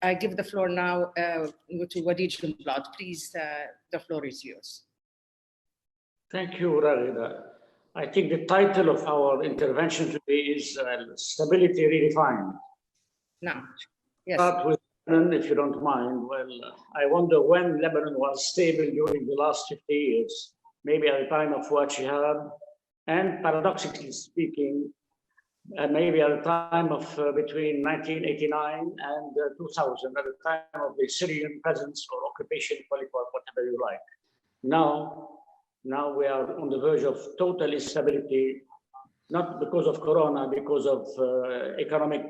I give the floor now to Wadi Jumblad. Please, the floor is yours. Thank you, Raghida. I think the title of our intervention today is Stability Redefined. Now, yes. Start with Lebanon, if you don't mind. Well, I wonder when Lebanon was stable during the last 50 years, maybe at the time of Fuad Shihab, and paradoxically speaking, maybe at the time of between 1989 and 2000, at the time of the Syrian presence or occupation, call it whatever you like. Now we are on the verge of total instability, not because of Corona, because of economic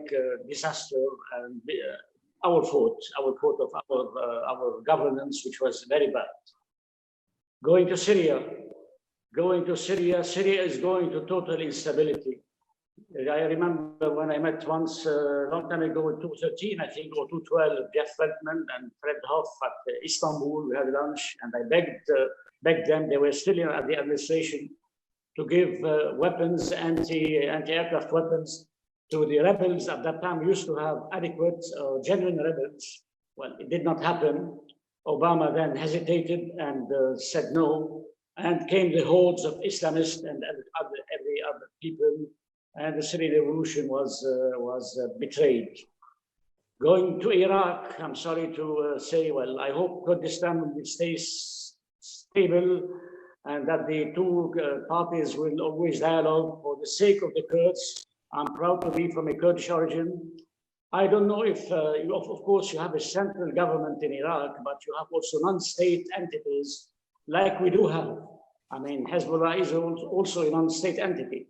disaster and our fault of our governance, which was very bad. Going to Syria, Syria is going to total instability. I remember when I met once a long time ago in 2013, I think, or 2012, Jeff Feldman and Fred Hoff at Istanbul. We had lunch, and I begged them, they were still at the administration, to give weapons, anti-aircraft weapons to the rebels. At that time, we used to have adequate, genuine rebels. Well, it did not happen. Obama then hesitated and said no, and came the hordes of Islamists and every other people, and the Syrian revolution was betrayed. Going to Iraq, I'm sorry to say, well, I hope Kurdistan will stay stable and that the two parties will always dialogue for the sake of the Kurds. I'm proud to be from a Kurdish origin. I don't know if, of course, you have a central government in Iraq, but you have also non-state entities like we do have. I mean, Hezbollah is also a non-state entity.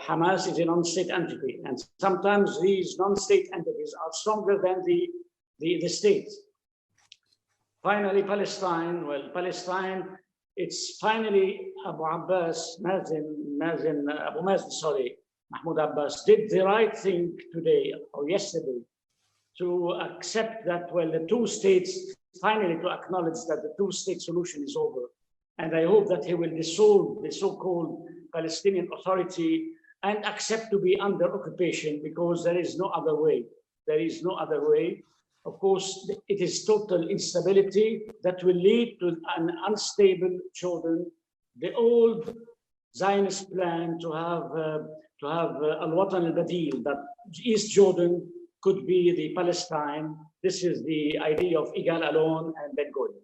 Hamas is a non-state entity, and sometimes these non-state entities are stronger than the state. Finally, Palestine. Well, Palestine, it's finally Mahmoud Abbas did the right thing today or yesterday to accept that, well, the two states, finally to acknowledge that the two-state solution is over. And I hope that he will dissolve the so-called Palestinian Authority and accept to be under occupation, because there is no other way. There is no other way. Of course, it is total instability that will lead to an unstable Jordan. The old Zionist plan to have al-Watan al-Badil, that East Jordan could be the Palestine. This is the idea of Igal alone and Ben Gurion.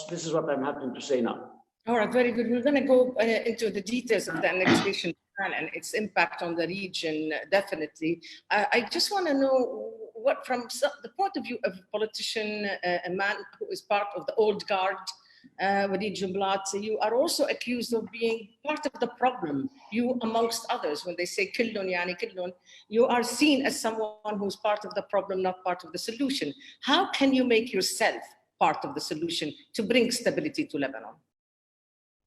This is what I'm happy to say now. All right, very good. We're going to go into the details of the annexation plan and its impact on the region, definitely. I just want to know what, from the point of view of a politician, a man who is part of the old guard, Wadi Jumblad, you are also accused of being part of the problem, you amongst others. When they say killun, yani killun, you are seen as someone who's part of the problem, not part of the solution. How can you make yourself part of the solution to bring stability to Lebanon?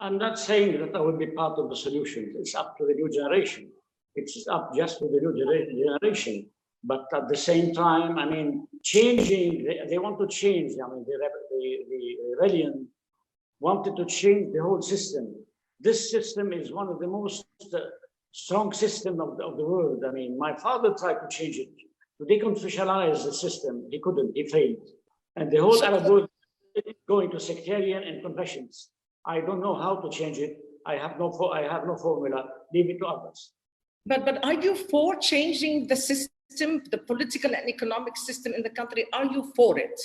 I'm not saying that I will be part of the solution. It's up to the new generation. It's up just to the new generation. But at the same time, I mean, changing, they want to change. I mean, the rebellion wanted to change the whole system. This system is one of the most strong systems of the world. I mean, my father tried to change it, to deconfessionalize the system. He couldn't, he failed. And the whole Arab world is going to sectarian and confessions. I don't know how to change it. I have no formula. Leave it to others. But are you for changing the system, the political and economic system in the country? Are you for it?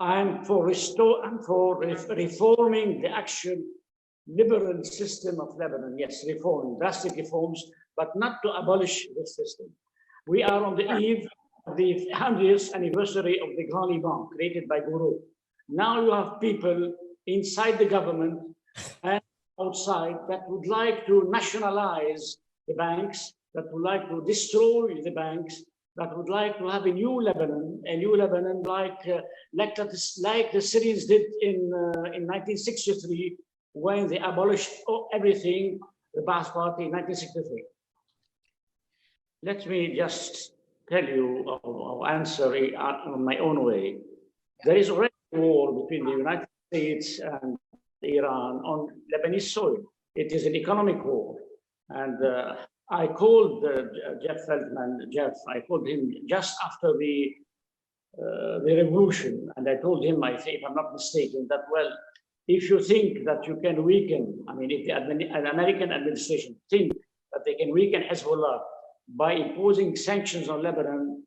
I'm for reforming the actual liberal system of Lebanon. Yes, reforming, drastic reforms, but not to abolish this system. We are on the eve of the 100th anniversary of the Grand Liban, created by Guru. Now you have people inside the government and outside that would like to nationalize the banks, that would like to destroy the banks, that would like to have a new Lebanon like the Syrians did in 1963 when they abolished everything, the Ba'ath Party in 1963. Let me just tell you or answer it in my own way. There is already a war between the United States and Iran on Lebanese soil. It is an economic war. And I called Jeff Feldman, I called him just after the revolution, and I told him, if I'm not mistaken, that, well, if you think that you can weaken, I mean, if an American administration think that they can weaken Hezbollah by imposing sanctions on Lebanon,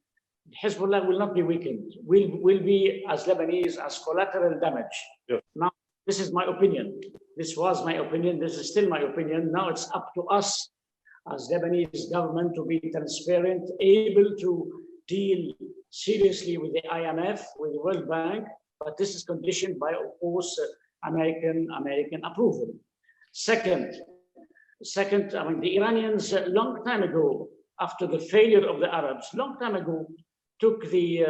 Hezbollah will not be weakened, will be, as Lebanese, as collateral damage. Yeah. Now, this is my opinion. This was my opinion. This is still my opinion. Now it's up to us as Lebanese government to be transparent, able to deal seriously with the IMF, with the World Bank, but this is conditioned by, of course, American approval. Second, I mean, the Iranians a long time ago, after the failure of the Arabs, long time ago, took the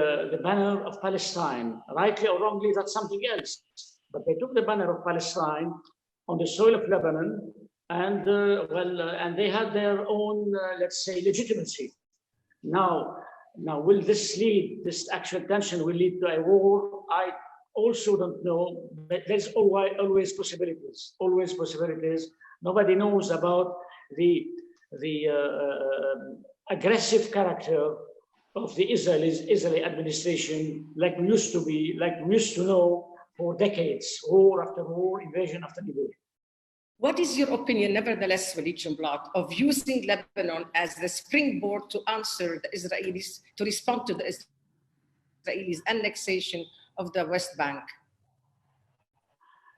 banner of Palestine. Rightly or wrongly, that's something else. But they took the banner of Palestine on the soil of Lebanon, and and they had their own, let's say, legitimacy. Now, will this lead? This actual tension will lead to a war? I also don't know. But there's always possibilities. Always possibilities. Nobody knows about the aggressive character of the Israeli administration, like we used to know for decades, war after war, invasion after invasion. What is your opinion, nevertheless, Jنبلاط, of using Lebanon as the springboard to answer the Israelis, to respond to the Israelis' annexation of the West Bank?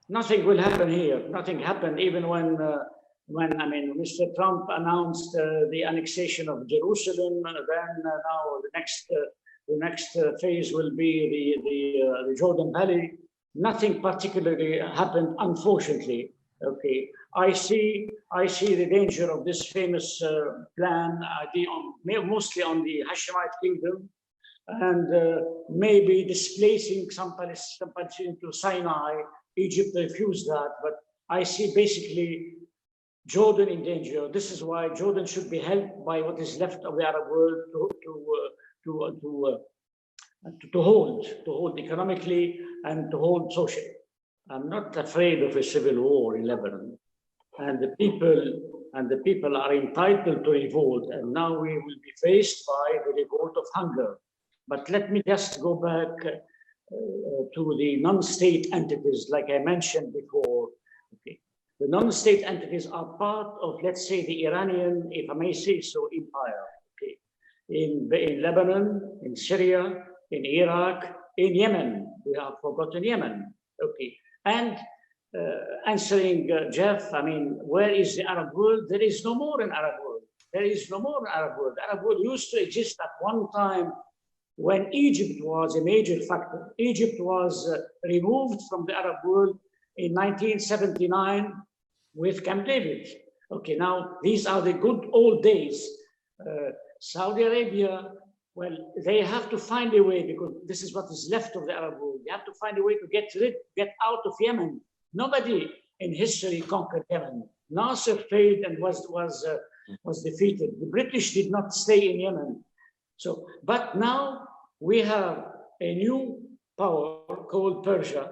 Nothing will happen here. Nothing happened even when Mr. Trump announced the annexation of Jerusalem. Then now the next phase will be the Jordan Valley. Nothing particularly happened, unfortunately. Okay, I see the danger of this famous plan, mostly on the Hashemite kingdom, and maybe displacing some Palestinians to Sinai. Egypt refused that, but I see basically Jordan in danger. This is why Jordan should be helped by what is left of the Arab world to hold economically and to hold socially. I'm not afraid of a civil war in Lebanon, and the people are entitled to revolt. And now we will be faced by the revolt of hunger. But let me just go back to the non-state entities, like I mentioned before. Okay. The non-state entities are part of, let's say, the Iranian, if I may say so, empire. Okay. In Lebanon, in Syria, in Iraq, in Yemen. We have forgotten Yemen. Okay. And answering Jeff, I mean, where is the Arab world? There is no more an Arab world. There is no more Arab world. The Arab world used to exist at one time when Egypt was a major factor. Egypt was removed from the Arab world in 1979 with Camp David. Okay, now these are the good old days. Saudi Arabia, well, they have to find a way, because this is what is left of the Arab world. They have to find a way to get out of Yemen. Nobody in history conquered Yemen. Nasser failed and was defeated. The British did not stay in Yemen. So, but now we have a new power called Persia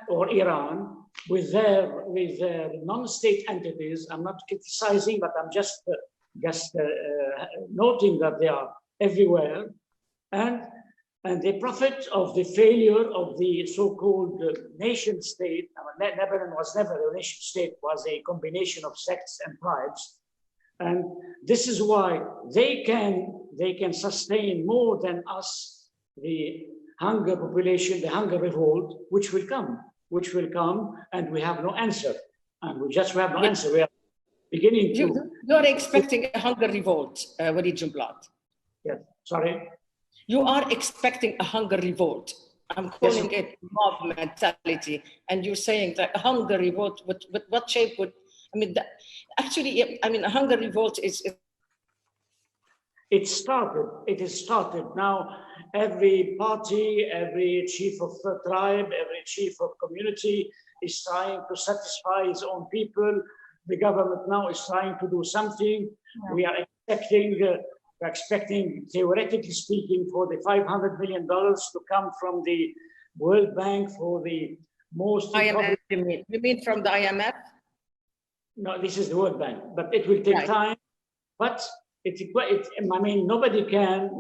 or Iran, with their non-state entities. I'm not criticizing, but I'm just noting that they are everywhere, and they profit of the failure of the so-called nation state. Lebanon was never a nation state; was a combination of sects and tribes. And this is why they can sustain more than us the hunger population, the hunger revolt, which will come, and we have no answer. And we have no answer. We are beginning to... You're expecting a hunger revolt, Jنبلاط. Yes, sorry? You are expecting a hunger revolt. I'm calling it mob mentality. And you're saying that a hunger revolt, what shape would... I mean, a hunger revolt is... It is started. Now, every party, every chief of tribe, every chief of community is trying to satisfy his own people. The government now is trying to do something. Yeah. We are expecting, theoretically speaking, for the $500 million to come from the World Bank for the most... IMF, you mean from the IMF? No, this is the World Bank, but it will take time. But I mean, nobody can,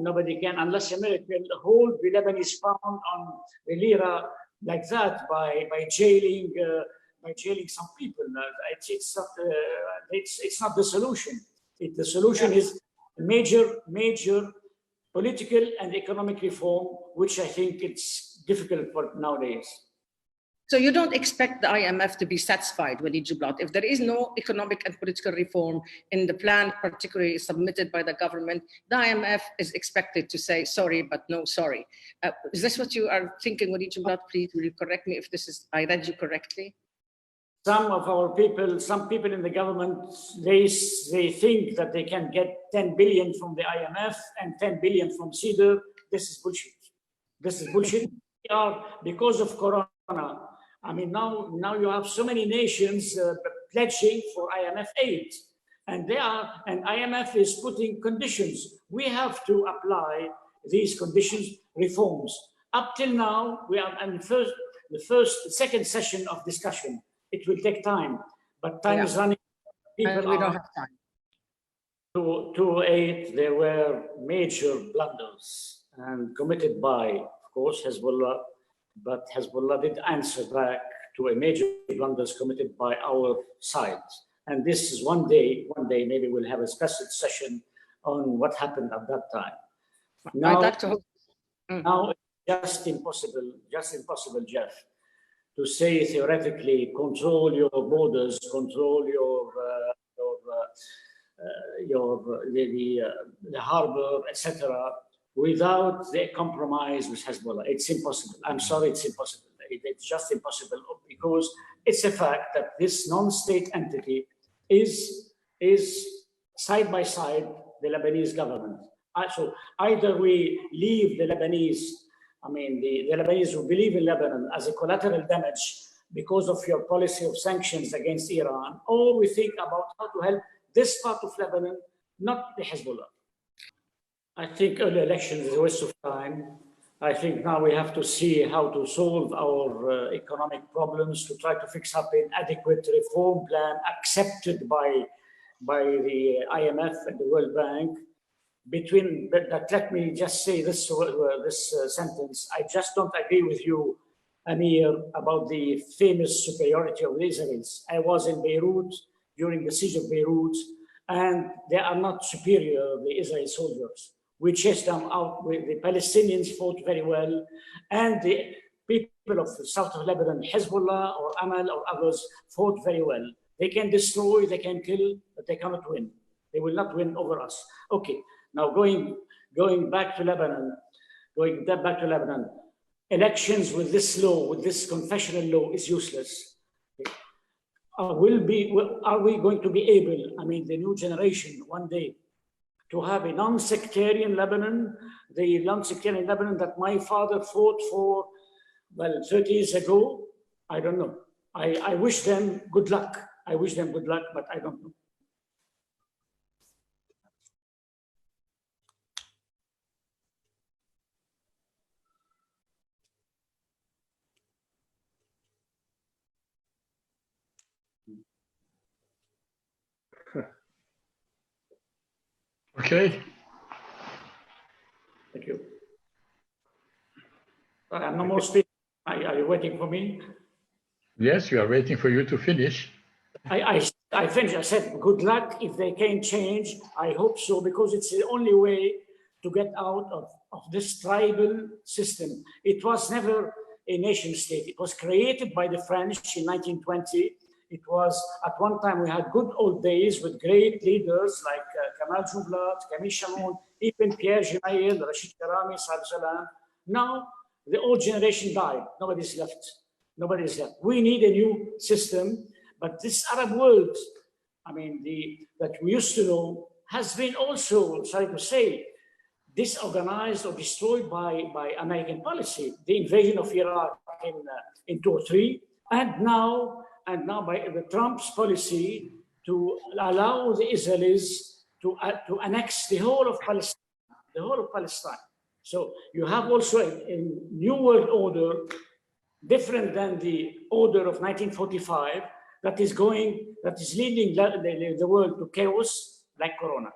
unless America hold the Lebanese pound on the lira like that by jailing some people. It's not the solution. The solution is major political and economic reform, which I think it's difficult for nowadays. So you don't expect the IMF to be satisfied with Jublat if there is no economic and political reform in the plan, particularly submitted by the government. The IMF is expected to say sorry, but no sorry. Is this what you are thinking with Jublat? Please, will you correct me if I read you correctly? Some people in the government, they think that they can get 10 billion from the IMF and 10 billion from CEDAW. This is bullshit. This is bullshit. Because of Corona. I mean, now you have so many nations pledging for IMF aid, and IMF is putting conditions. We have to apply these conditions, reforms. Up till now, we are in the second session of discussion. It will take time, but time is running. People we don't have time. 2008, there were major blunders and committed by, of course, Hezbollah. But Hezbollah did answer back to a major blunders committed by our side. And this is one day maybe we'll have a special session on what happened at that time. Now it's just impossible, Jeff, to say theoretically control your borders, control the harbor, etc., without the compromise with Hezbollah. It's impossible. I'm sorry, it's impossible. It's just impossible because it's a fact that this non-state entity is side by side the Lebanese government. So either we leave the Lebanese, the Lebanese who believe in Lebanon as a collateral damage because of your policy of sanctions against Iran, or we think about how to help this part of Lebanon, not the Hezbollah. I think early elections is a waste of time. I think now we have to see how to solve our economic problems, to try to fix up an adequate reform plan accepted by the IMF and the World Bank. Let me just say this sentence. I just don't agree with you, Amir, about the famous superiority of the Israelis. I was in Beirut during the siege of Beirut, and they are not superior, the Israeli soldiers. We chased them out. The Palestinians fought very well, and the people of the south of Lebanon, Hezbollah or Amal or others, fought very well. They can destroy, they can kill, but they cannot win. They will not win over us. Okay, now going back to Lebanon, elections with this law, with this confessional law, is useless. Are we going to be able, the new generation, one day, to have a non-sectarian Lebanon, the non-sectarian Lebanon that my father fought for, 30 years ago? I don't know. I wish them good luck. But I don't know. Okay. Thank you. I'm no more speaking. Are you waiting for me? Yes, we are waiting for you to finish. I finished. I said, good luck. If they can change, I hope so, because it's the only way to get out of this tribal system. It was never a nation state. It was created by the French in 1920. It was, at one time, we had good old days with great leaders like Kamal Jublat, Camille Chamon, even Pierre Gemayel, Rashid Karami, Saad Salam. Now, the old generation died. Nobody's left. We need a new system, but this Arab world, that we used to know, has been also, sorry to say, disorganized or destroyed by American policy. The invasion of Iraq in 2003, and now by the Trump's policy to allow the Israelis to annex the whole of Palestine. So you have also a new world order, different than the order of 1945, that is leading the world to chaos like Corona.